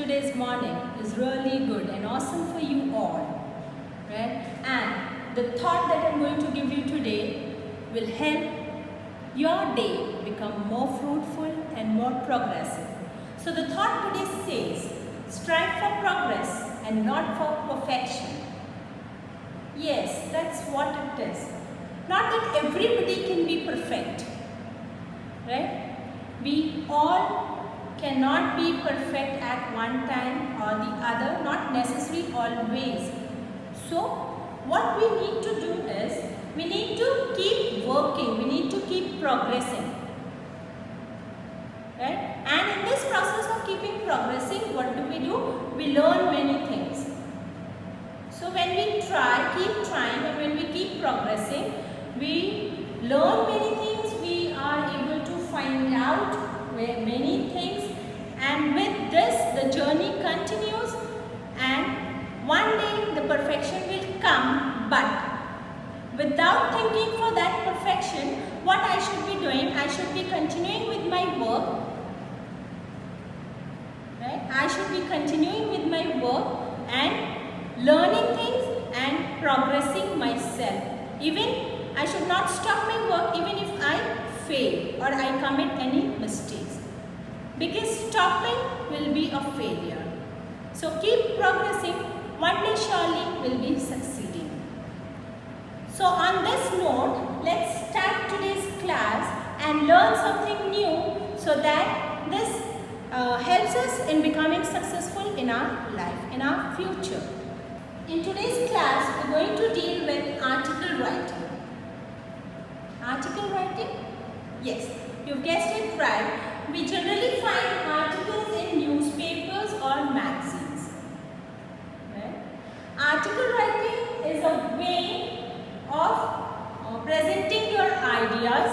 today's morning is really good and awesome for you all, right? And the thought that I'm going to give you today will help your day become more fruitful and more progressive. So the thought today says, strive for progress and not for perfection. Yes, that's what it is. Not that everybody can be perfect, right? We all cannot be perfect at one time or the other, not necessarily always. So what we need to do is, we need to keep working, we need to keep progressing, right? And in this process of keeping progressing, what do? We learn many things. So when we try, keep trying, and when we keep progressing, we learn many things, we are able to find out many things, and with this the journey continues, and one day the perfection will come. But without thinking for that perfection, what I should be doing, I should be continuing with my work, right? I should be continuing with my work and learning things and progressing myself. Even I should not stop my work even if I fail or I commit any mistakes, because stopping will be a failure. So keep progressing, one day surely will be succeeding. So on this note, let's start today's class and learn something new, so that this helps us in becoming successful in our life, in our future. In today's class, we are going to deal with article writing. Article writing? Yes, you've guessed it right. We generally find articles in newspapers or magazines. Right? Article writing is a way of presenting your ideas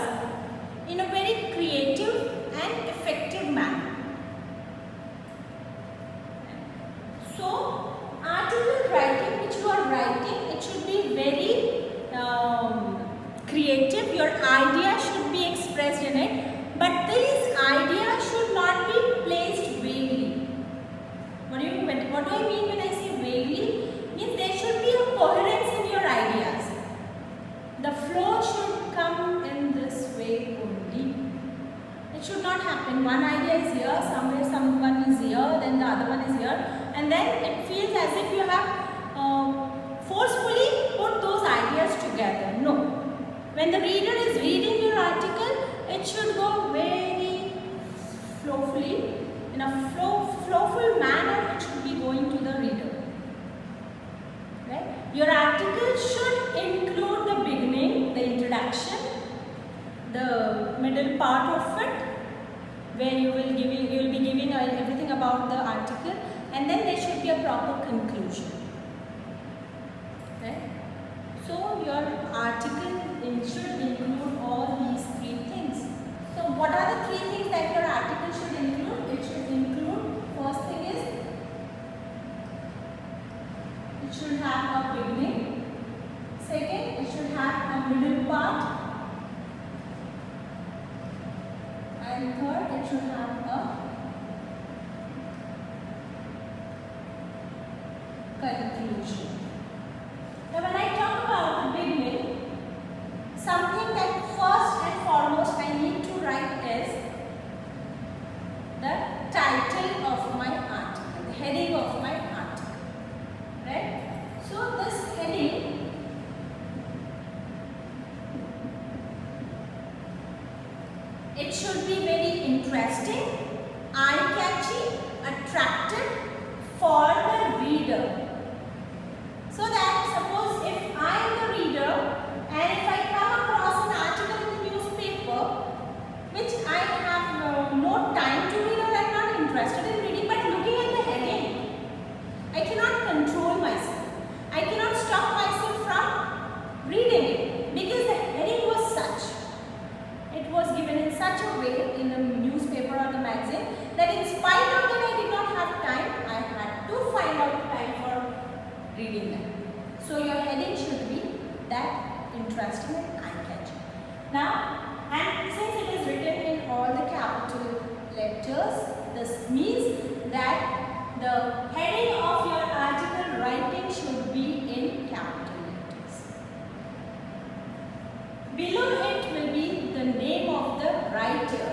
in a very creative and effective manner. So, article writing which you are writing, it should be very creative. Your idea should be expressed in it, but these ideas should not be placed vaguely. What do I mean when I say vaguely? Means there should be a coherence in your ideas. The flow should come in this way only. It should not happen. One idea is here, somewhere someone is here, then the other one is here, and then it feels as if you have forcefully put those ideas together. No. When the reader is reading your article, it should go very flowfully, in a flowful manner. It should be going to the reader. Right? Your article should include the beginning, the introduction, the middle part of it, where you will be giving everything about the article, and then there should be a proper conclusion. Right? So your article should include all these three things. So what are the three things that your article should include? It should include, first thing is, it should have a beginning. Second, it should have a middle part. And third, it should have a conclusion. Now when I talk about the beginning, something that first and foremost I need to write is the title of my article, the heading of my article, right? So this heading, it should be very interesting, eye-catching, attractive for the reader. So that suppose if I am the reader and if I come across an article in the newspaper which I have no time to read or I am not interested in reading, but looking at the heading, I cannot control myself. I cannot stop myself from reading it, because the heading was such. It was given in such a way in the newspaper or the magazine that in spite of that I did not have time, I had to find out time for reading them. So your heading should be that interesting and eye-catching. Now, and since it is written in all the capital letters, this means that the heading of your article writing should be in capital letters. Below it will be the name of the writer.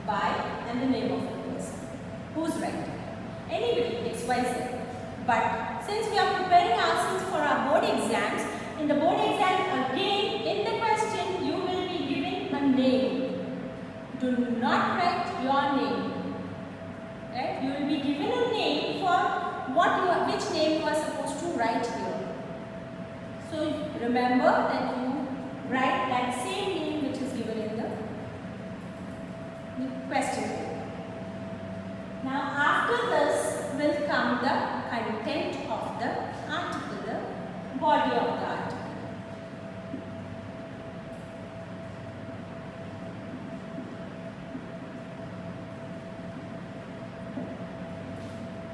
By and the name of the person who's writing. Anybody, XYZ. But since we are preparing ourselves for our board exams, in the board exam again in the question you will be given a name. Do not write your name. Right? You will be given a name for which name you are supposed to write here. So remember that you write that same name which is given in the question. Now after this will come the content of the article, the body of the article.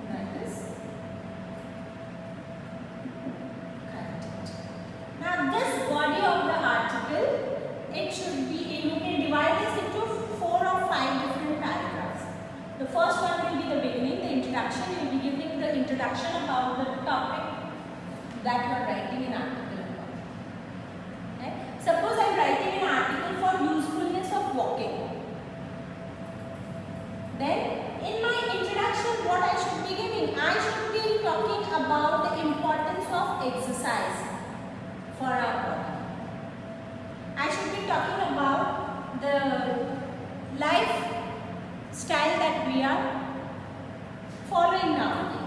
That is content. Now this body of the article, it should be, you can divide this into 4 or 5 different paragraphs. The first one will be the beginning, the introduction. You will be giving the introduction about the topic that you are writing an article about. Okay? Suppose I am writing an article for usefulness of walking. Then in my introduction what I should be giving? I should be talking about the importance of exercise for our body. I should be talking about the lifestyle that we are following nowadays.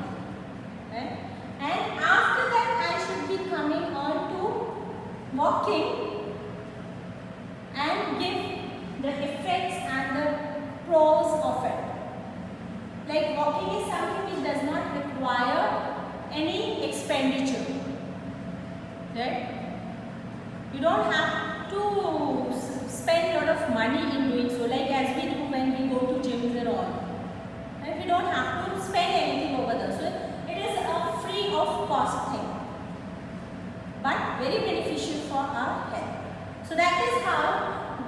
Right? And after that I should be coming on to walking and give the effects and the pros of it. Like walking is something which does not require any expenditure. Right? You don't have to spend a lot of money in doing so, like as we do when we go to gyms and all. Right? We don't have to spend anything over there. So it is a free of cost thing, but very beneficial for our health. So that is how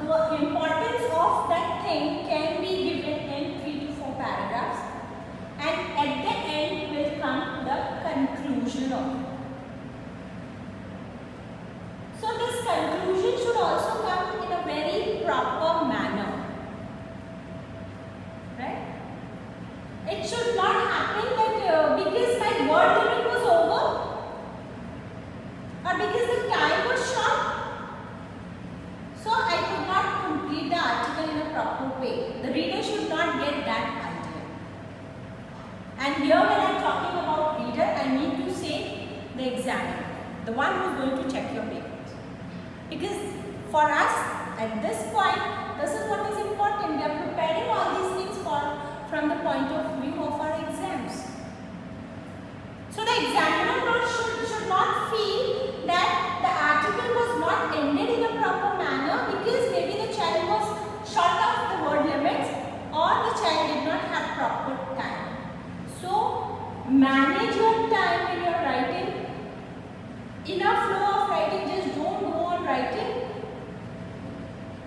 the importance of that thing can be given in 3 to 4 paragraphs, and at the end will come the conclusion of it. So this conclusion should also come in a very proper manner. Right? It should not happen that because my word limit was over or because the time was short, so I could not complete the article in a proper way. The reader should not get that idea. And here when I am talking about reader, I need to say the examiner, the one who is going to check your papers. Because for us at this point, this is what is important. We are preparing all these things from the point of view of our exams. So the examiner should not feel that the article was not ended in a proper manner because maybe the child was short of the word limits or the child did not have proper time. So manage your time when you are writing. Enough flow of writing, just don't go on writing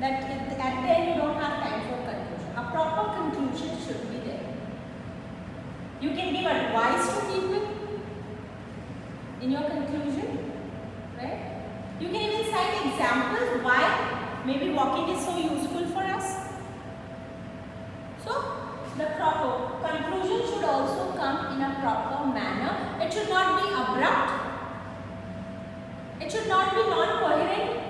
that at the end you don't have time for conclusion. A proper conclusion should be there. You can give advice to people in your conclusion, right? You can even cite examples why maybe walking is so useful for us. So the proper conclusion should also come in a proper manner. It should not be abrupt. It should not be non-coherent.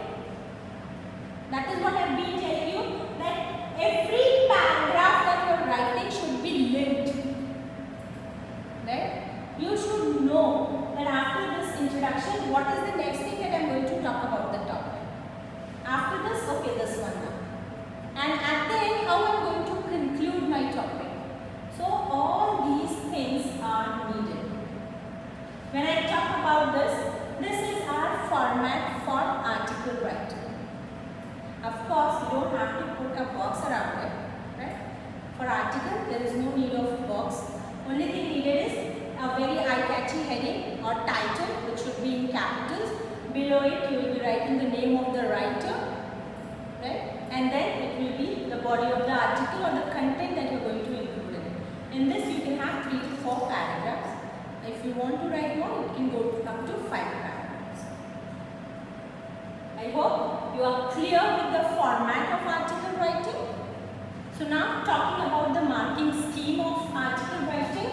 That is what I have been telling you, that every paragraph that you are writing should be linked. Right? You should know that after this introduction, what is the next thing that I am going to talk about the topic. After this, okay, this one now. And at the end, how I am going to conclude my topic. So all these things are needed. When I talk about this is our format for article writing. Of course, you don't have to put a box around it. Right? For article, there is no need of box. Only thing needed is a very eye-catchy heading or title, which should be in capitals, below it you will be writing the name of the writer, right? And then it will be the body of the article or the content that you are going to include in it. In this you can have 3 to 4 paragraphs. If you want to write more, it can go up to 5 paragraphs. I hope you are clear with the format of article writing. So now talking about the marking scheme of article writing.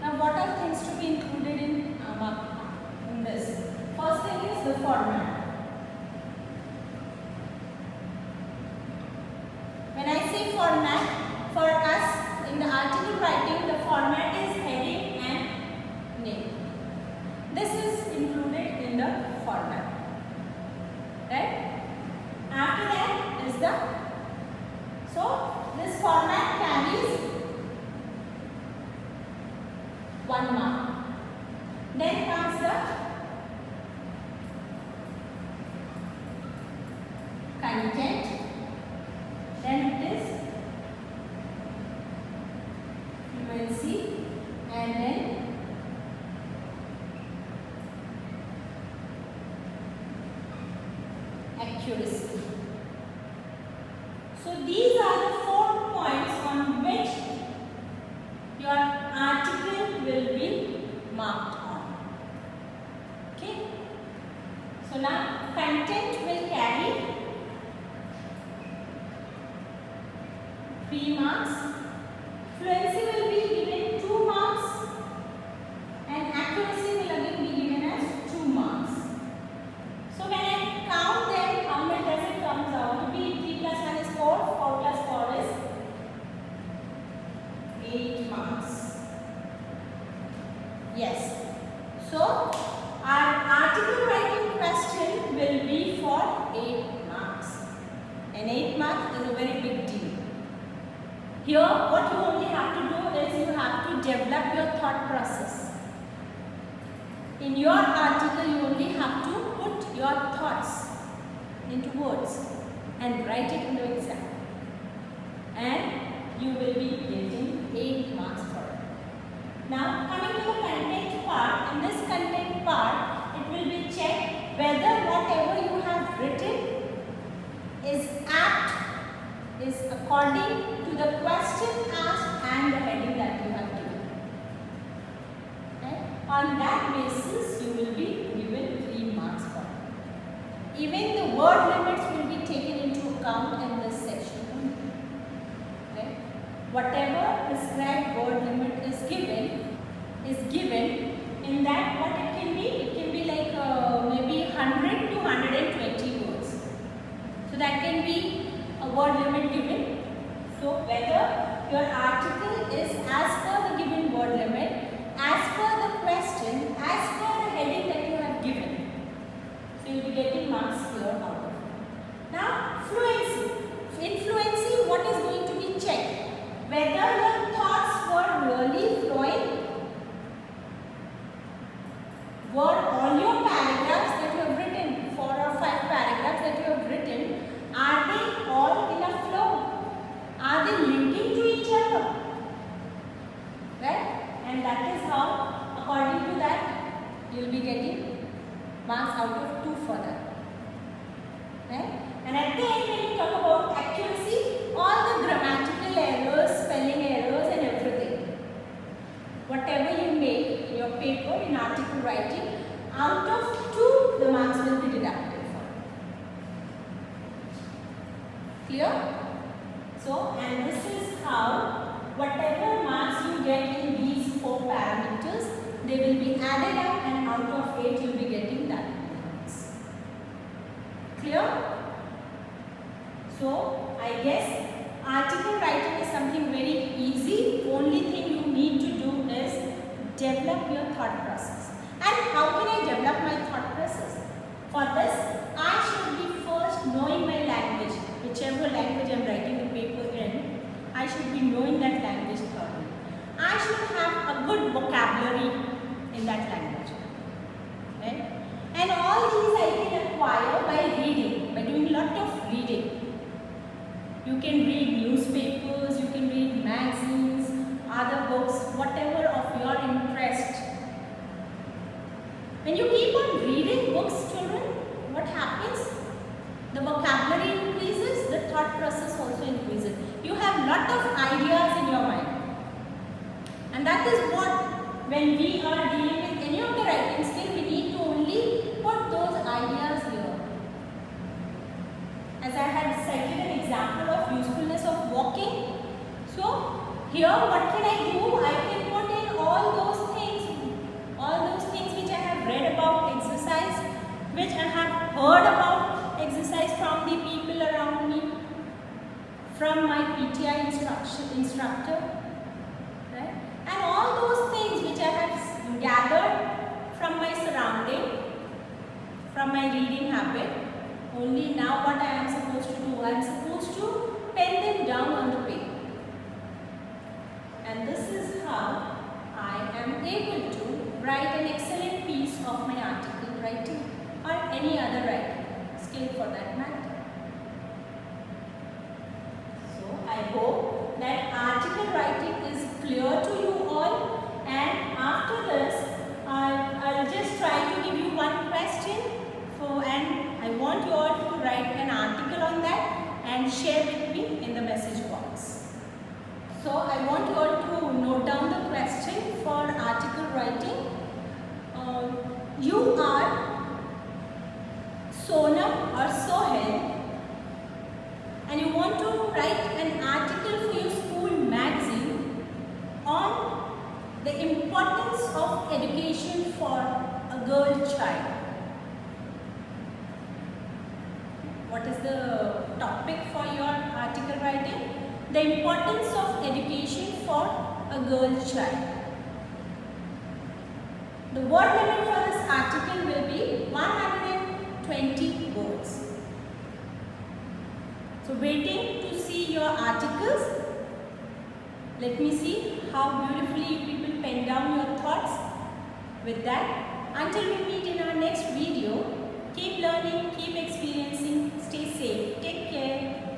Now what are things to be included in this? First thing is the format. When I say format, for us in the article writing, the format is heading and name. This is included in the format, right? After that is the, so this format carries 1 mark. Then comes the content. Then it is fluency, and then accuracy. So these are the 4 points on which your article will be marked on. Okay. So now content will carry 3 marks. Fluency will be given 2 marks, and accuracy will again be given as 2 marks. So when I count them, how much does it comes out to be? 3 plus 1 is 4, 4 plus 4 is 8 marks. Yes. So our article writing question will be for 8 marks. And 8 marks is a very big deal. Here, what you only have to do is you have to develop your thought process. In your article, you only have to put your thoughts into words and write it in the exam. And you will be getting 8 marks for it. Now, coming to the content part, in this content part, it will be checked whether whatever you have written is apt, is according to the question asked and the heading that you have given. Okay? On that basis, you will be given 3 marks for it. Even the word limits will be taken into account in this section. Okay? Whatever prescribed word limit is given in that what it can be like maybe 100 to 120 words. So that can be a word limit given. So whether your article is as per the given word limit, as per the question, as per the heading that you have given. So you will be getting marks here out of it. Now fluency. In fluency, what is going to be checked? Whether your thoughts were really flowing. Were all your paragraphs that you have written, 4 or 5 paragraphs that you have written, are they all in a flow? Are they linking to each other? Right? And that is how, according to that, you will be getting marks out of 2 for that. Right? And at the end, when you talk about accuracy, all the grammatical errors, spelling errors and everything, whatever you make in your paper, in article writing, out of 2, the marks will be deducted for. Clear? So, and this is how whatever marks you get in these 4 parameters, they will be added up and out of 8 you will be getting that marks. Clear? So, I guess article writing is something very easy. Only thing you need to do is develop your thought process. And how can I develop my thought process? For this, I should be first knowing my language. Whichever language I am writing the paper in, I should be knowing that language thoroughly. I should have a good vocabulary in that language. Right? And all these I can acquire acquire by reading, by doing a lot of reading. You can read newspapers, you can read magazines, other books, whatever of your interest. When you keep on reading books, children, what happens? The vocabulary increases, the thought process also increases. You have lot of ideas in your mind. And that is what, when we are dealing with any of the writing skill, we need to only put those ideas here. As I had cited an example of usefulness of walking. So, here what can I do? I can put in all those things which I have read about exercise, which I have heard about exercise from the people around me, from my PTI instructor, right? And all those things which I have gathered from my surrounding, from my reading habit. Only now what I am supposed to do? I am supposed to pen them down on the paper. And this is how I am able to write an excellent piece of my article writing or any other writing skill for that matter. So I hope that article writing is clear to you all, and after this I'll just try to give you one question and I want you all to write an article on that and share with me in the message box. So I want you all to note down the question for article writing. You are Sonam or Sohail and you want to write an article for your school magazine on the importance of education for a girl child. What is the topic for your article writing? The importance of education for a girl child. The word limit for this article will be 120 words. So waiting to see your articles. Let me see how beautifully you people pen down your thoughts. With that, until we meet in our next video, keep learning, keep experiencing, stay safe, take care.